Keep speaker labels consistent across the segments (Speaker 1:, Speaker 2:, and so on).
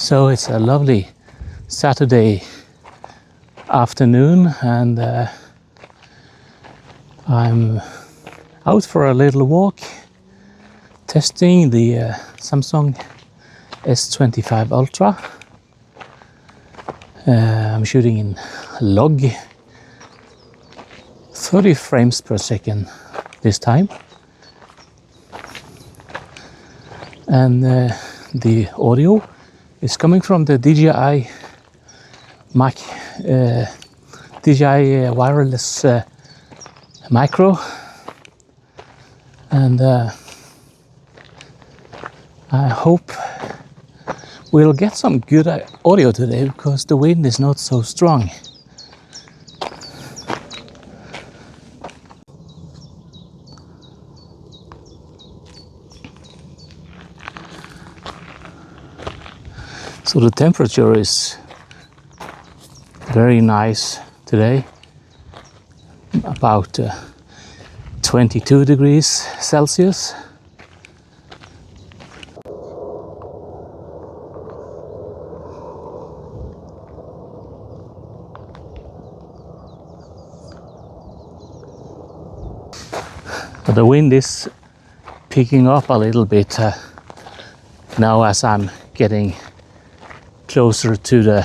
Speaker 1: So it's a lovely Saturday afternoon, and I'm out for a little walk testing the Samsung S25 Ultra. I'm shooting in log, 30 frames per second this time, and the audio is coming from the DJI mic, DJI wireless micro, and I hope we'll get some good audio today because the wind is not so strong. So the temperature is very nice today, about 22 degrees Celsius. But the wind is picking up a little bit now as I'm getting closer to the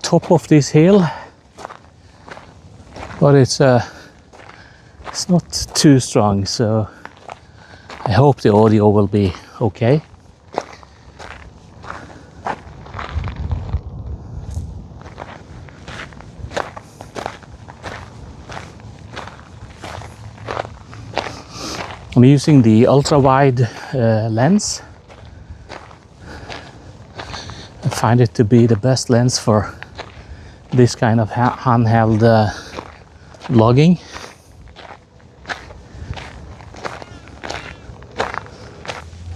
Speaker 1: top of this hill, but it's not too strong, so I hope the audio will be okay. I'm using the ultra-wide lens. I find it to be the best lens for this kind of handheld logging.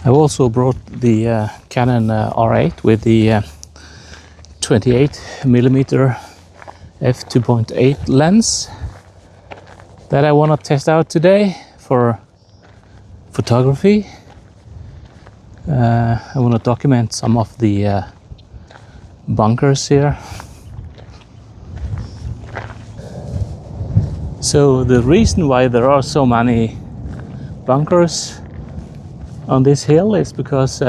Speaker 1: I've also brought the Canon R8 with the 28mm f2.8 lens that I want to test out today for photography. I want to document some of the bunkers here. So the reason why there are so many bunkers on this hill is because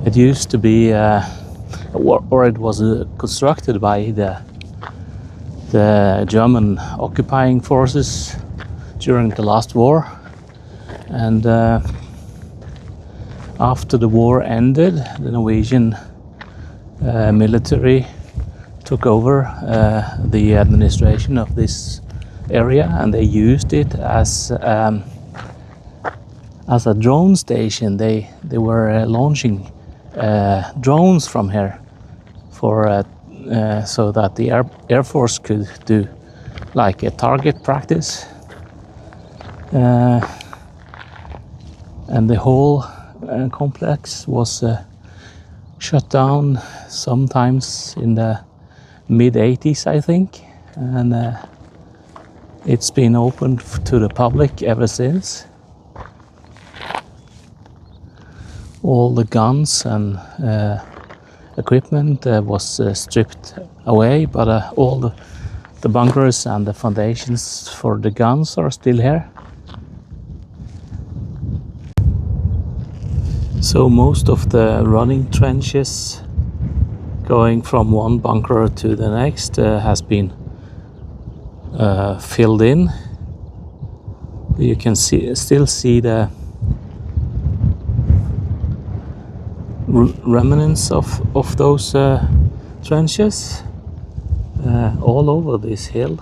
Speaker 1: it used to be or it was constructed by the German occupying forces during the last war, and after the war ended, the Norwegian military took over the administration of this area, and they used it as a drone station. They were launching drones from here for so that the Air Force could do like a target practice, and the whole complex was shut down sometimes in the mid-80s, I think, and it's been opened to the public ever since. All the guns and equipment was stripped away, but all the bunkers and the foundations for the guns are still here. So most of the running trenches going from one bunker to the next has been filled in. You can still see the remnants of those trenches all over this hill.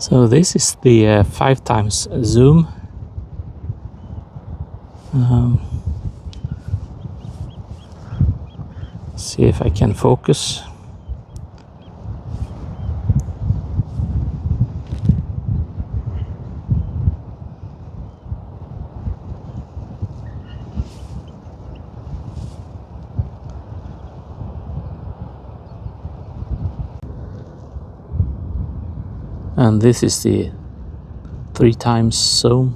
Speaker 1: So this is the 5 times zoom. See if I can focus. And this is the 3 times zoom.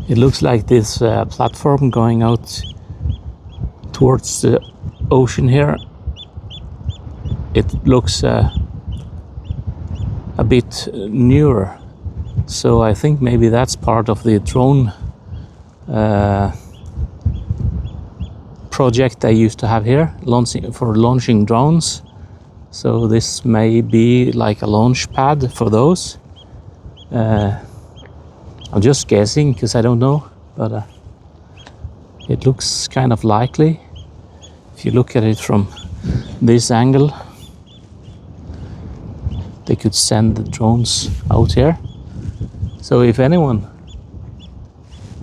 Speaker 1: It looks like this platform going out towards the ocean here. It looks a bit newer, so I think maybe that's part of the drone project I used to have here, launching drones. So this may be like a launch pad for those. I'm just guessing because I don't know, but it looks kind of likely. If you look at it from this angle, they could send the drones out here. So if anyone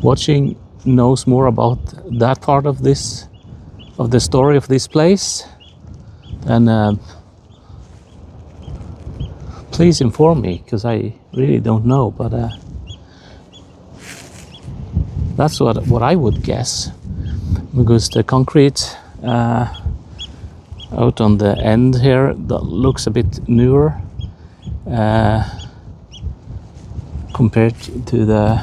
Speaker 1: watching knows more about that part of this, of the story of this place, then please inform me, because I really don't know, but that's what I would guess, because the concrete out on the end here that looks a bit newer compared to the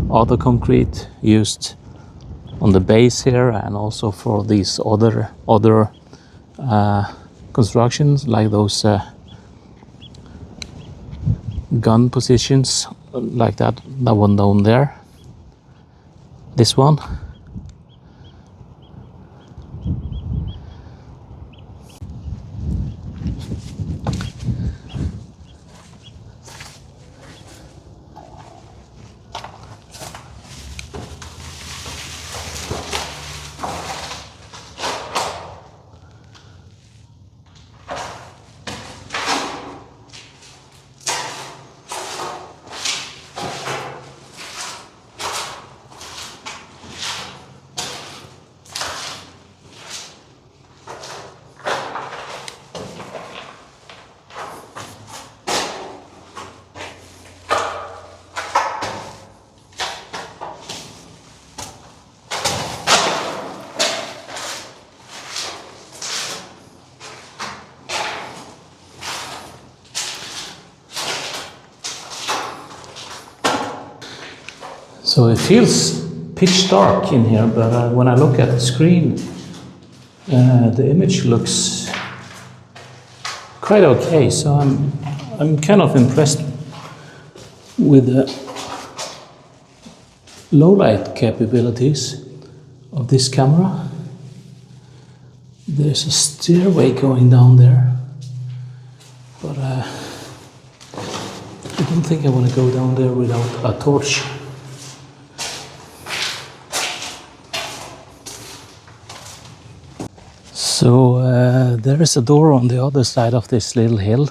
Speaker 1: other concrete used on the base here, and also for these other constructions like those gun positions, like that one down there, this one. So it feels pitch dark in here, but when I look at the screen, the image looks quite okay. So I'm kind of impressed with the low light capabilities of this camera. There's a stairway going down there, but I don't think I want to go down there without a torch. So there is a door on the other side of this little hill,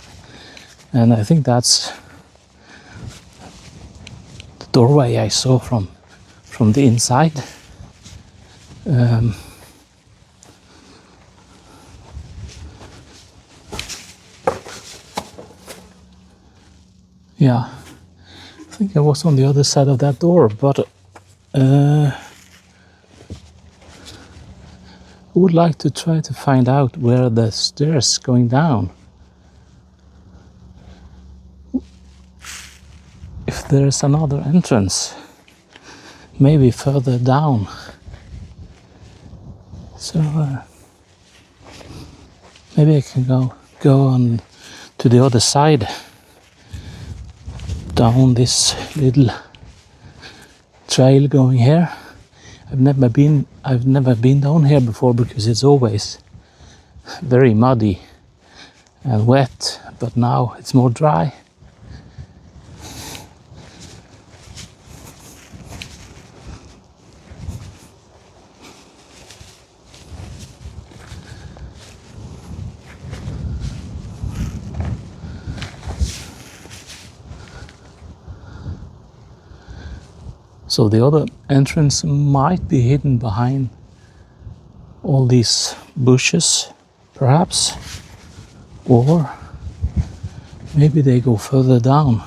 Speaker 1: and I think that's the doorway I saw from the inside. Yeah, I think I was on the other side of that door, but I would like to try to find out where the stairs going down. If there's another entrance, maybe further down. So maybe I can go on to the other side, down this little trail going here. I've never been down here before because it's always very muddy and wet, but now it's more dry. So the other entrance might be hidden behind all these bushes, perhaps, or maybe they go further down.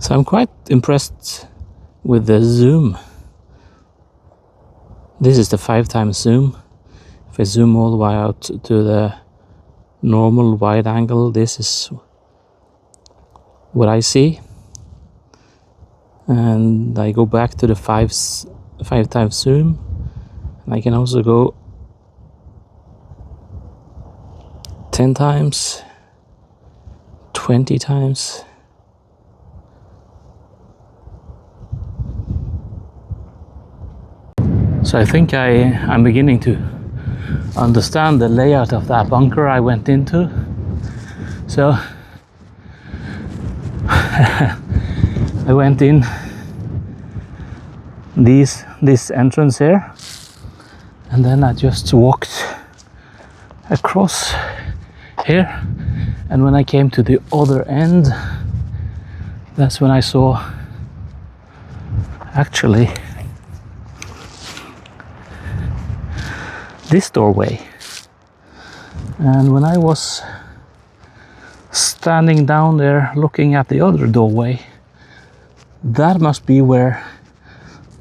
Speaker 1: So I'm quite impressed with the zoom. This is the 5x zoom. If I zoom all the way out to the normal wide angle, this is what I see. And I go back to the 5x zoom. And I can also go 10 times, 20 times. So I think I'm beginning to understand the layout of that bunker I went into. So I went in this entrance here, and then I just walked across here, and when I came to the other end, that's when I saw actually this doorway. And when I was standing down there looking at the other doorway, that must be where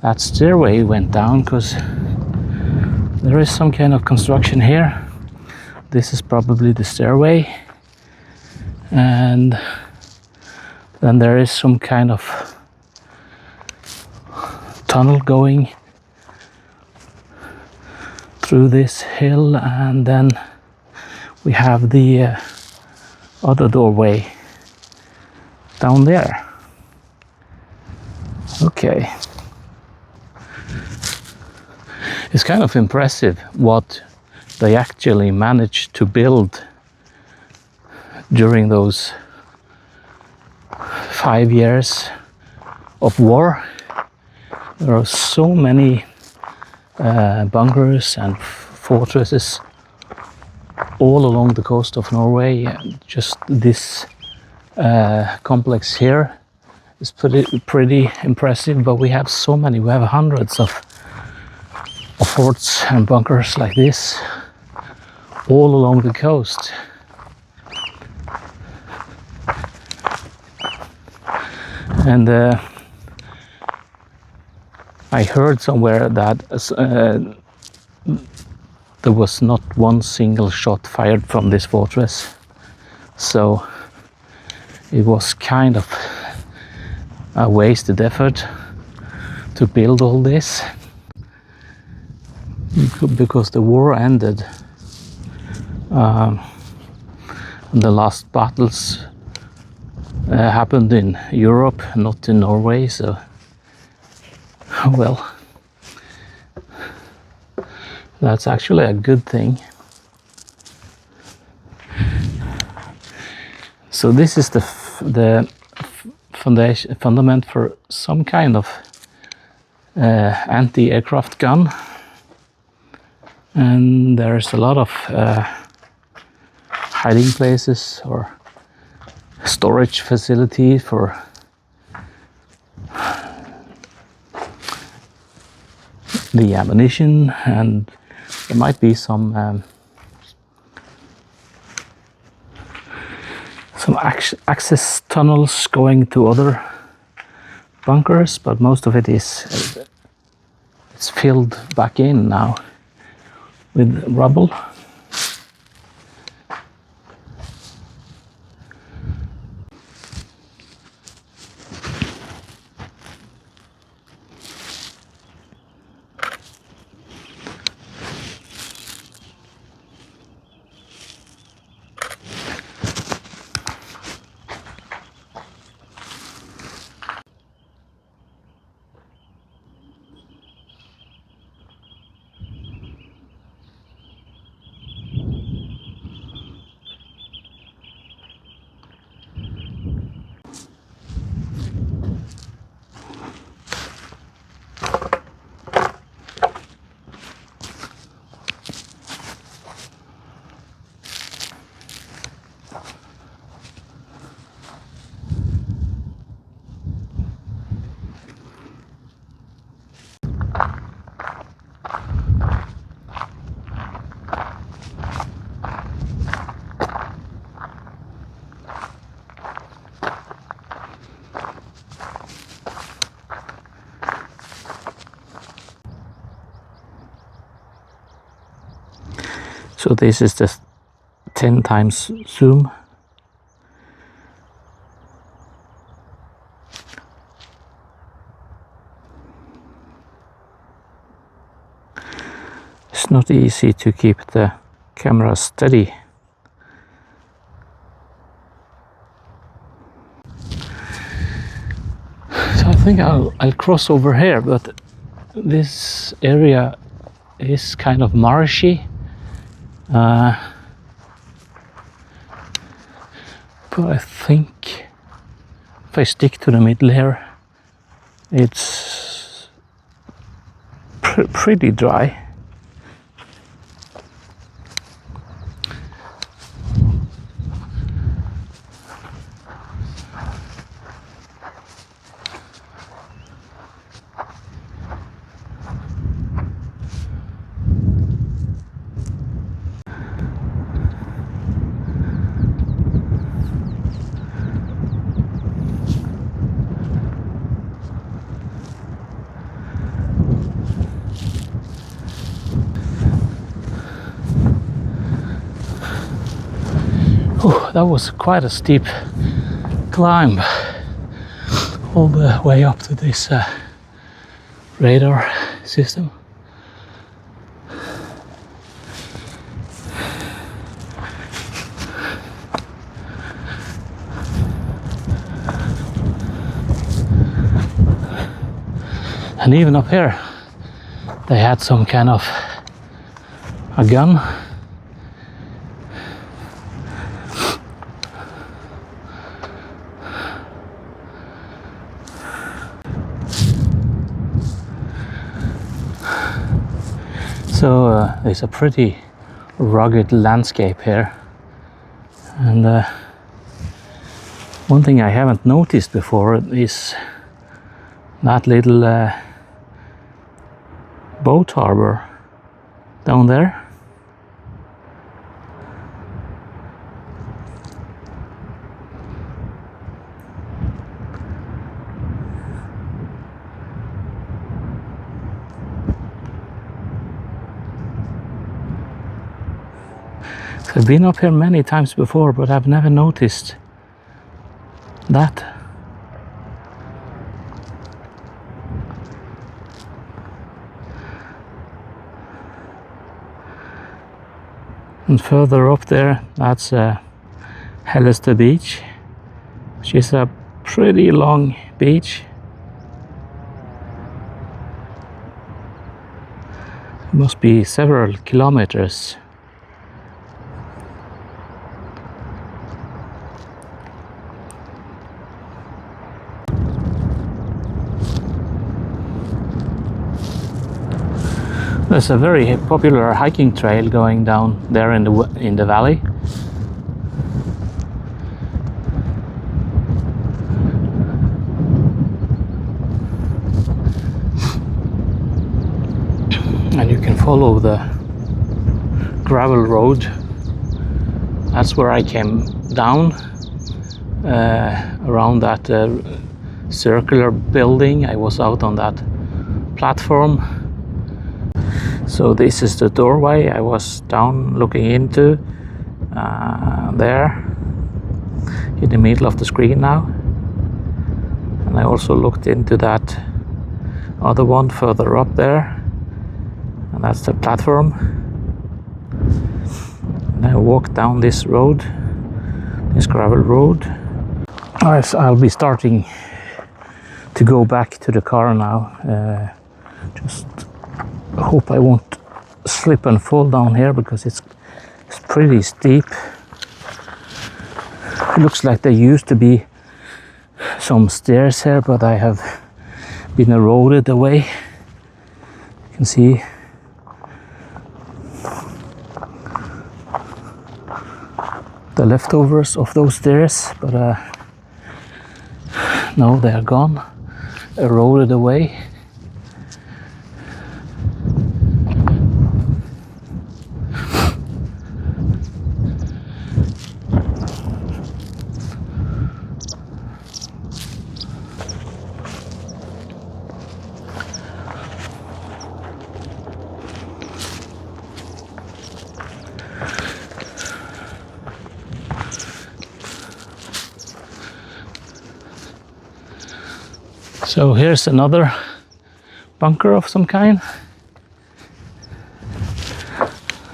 Speaker 1: that stairway went down, because there is some kind of construction here. This is probably the stairway, and then there is some kind of tunnel going through this hill, and then we have the other doorway down there. Okay. It's kind of impressive what they actually managed to build during those 5 years of war. There are so many bunkers and fortresses all along the coast of Norway. Just this complex here is pretty impressive. But we have so many. We have hundreds of forts and bunkers like this all along the coast. And I heard somewhere that there was not one single shot fired from this fortress, so it was kind of a wasted effort to build all this, because the war ended. The last battles happened in Europe, not in Norway, so well, that's actually a good thing. So this is the fundament for some kind of anti-aircraft gun, and there's a lot of hiding places or storage facility for the ammunition, and there might be some access tunnels going to other bunkers, but most of it is it's filled back in now with rubble. So this is just 10 times zoom. It's not easy to keep the camera steady. So I think I'll cross over here, but this area is kind of marshy. But I think if I stick to the middle here, it's pretty dry. Oh, that was quite a steep climb all the way up to this radar system. And even up here they had some kind of a gun. So it's a pretty rugged landscape here, and One thing I haven't noticed before is that little boat harbor down there. I've been up here many times before, but I've never noticed that. And further up there, that's Hellester Beach, which is a pretty long beach. It must be several kilometers. There's a very popular hiking trail going down there in the valley. And you can follow the gravel road. That's where I came down around that circular building. I was out on that platform. So this is the doorway I was down looking into, there in the middle of the screen now. And I also looked into that other one further up there, and that's the platform. And I walked down this road, this gravel road. I'll be starting to go back to the car now. Just hope I won't slip and fall down here, because it's pretty steep. It looks like there used to be some stairs here, but I have been eroded away. You can see the leftovers of those stairs, but no, they're gone, eroded away. So here's another bunker of some kind.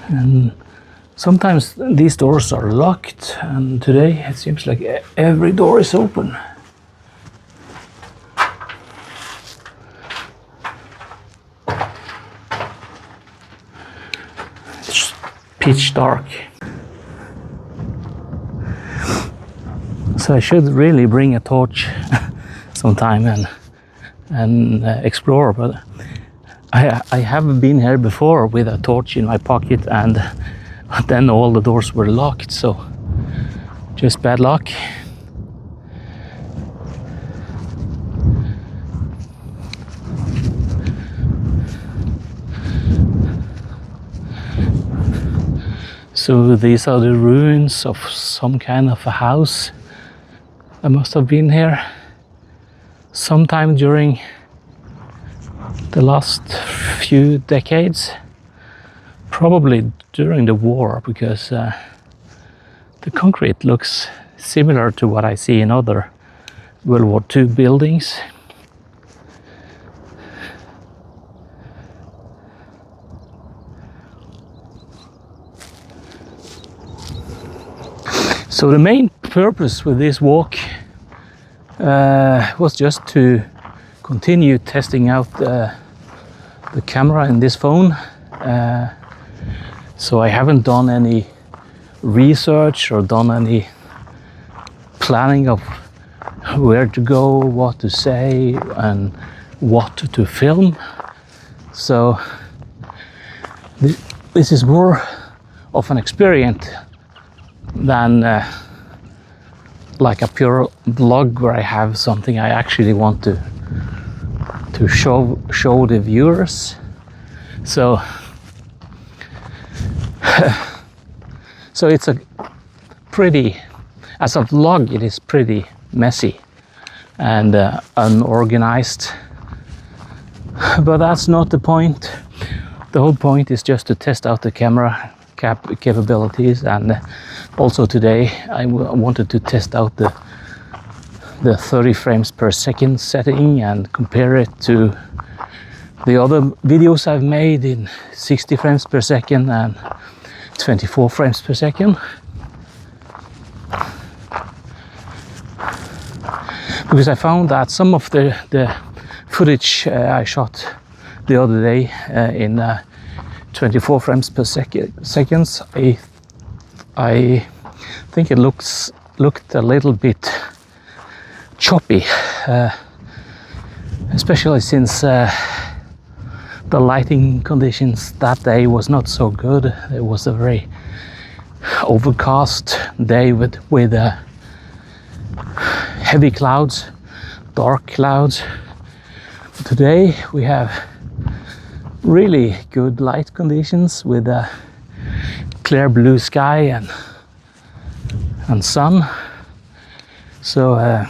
Speaker 1: And sometimes these doors are locked, and today it seems like every door is open. It's pitch dark. So I should really bring a torch sometime and explore, but I haven't been here before with a torch in my pocket, and then all the doors were locked, so just bad luck. So these are the ruins of some kind of a house that must have been here sometime during the last few decades, probably during the war, because the concrete looks similar to what I see in other World War II buildings. So the main purpose with this walk was just to continue testing out the camera in this phone. So I haven't done any research or done any planning of where to go, what to say, and what to film. So this is more of an experience than like a pure vlog where I have something I actually want to show the viewers. So so it's a pretty, as a vlog, it is pretty messy and unorganized, but that's not the point. The whole point is just to test out the camera capabilities, and also today I wanted to test out the 30 frames per second setting and compare it to the other videos I've made in 60 frames per second and 24 frames per second. Because I found that some of the footage I shot the other day in 24 frames per seconds, I think it looked a little bit choppy, especially since the lighting conditions that day was not so good. It was a very overcast day with heavy clouds, dark clouds. Today we have really good light conditions with a clear blue sky and sun. So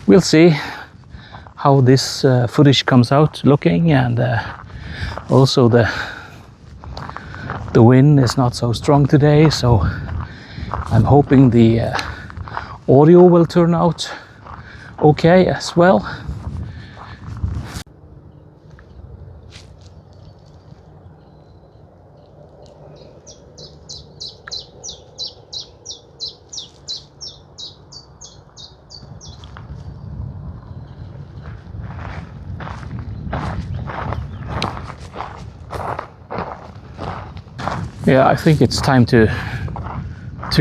Speaker 1: we'll see how this footage comes out looking, and also the wind is not so strong today, so I'm hoping the audio will turn out okay as well. Yeah, I think it's time to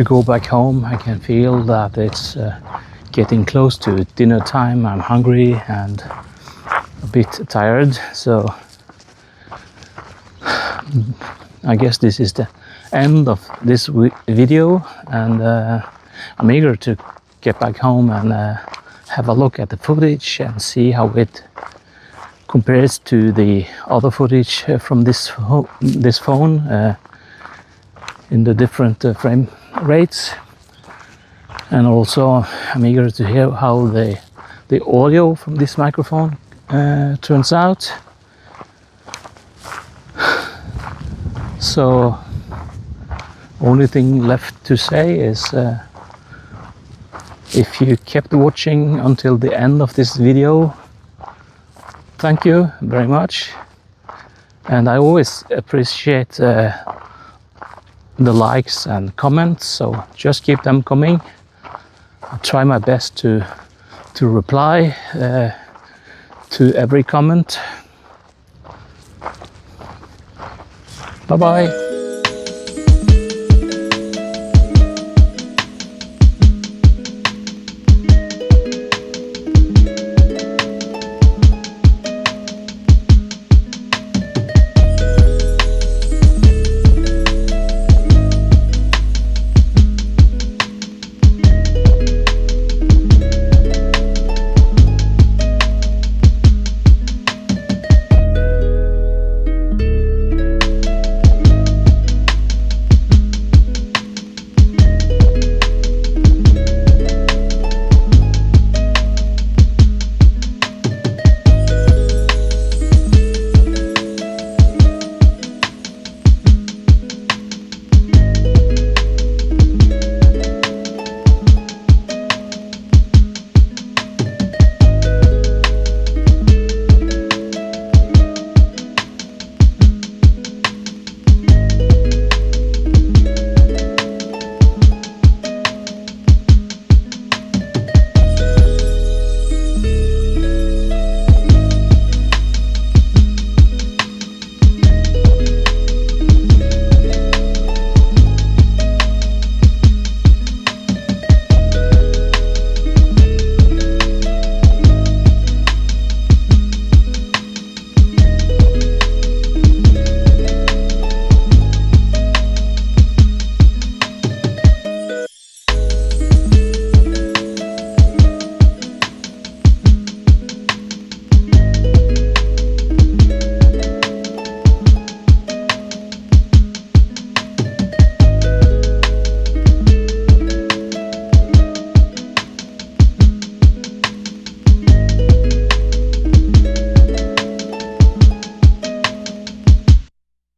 Speaker 1: go back home. I can feel that it's getting close to dinner time. I'm hungry and a bit tired, so I guess this is the end of this video, and I'm eager to get back home and have a look at the footage and see how it compares to the other footage from this phone in the different frame rates. And also I'm eager to hear how the audio from this microphone turns out. So only thing left to say is if you kept watching until the end of this video, thank you very much. And I always appreciate the likes and comments, so just keep them coming. I'll try my best to reply to every comment. Bye bye.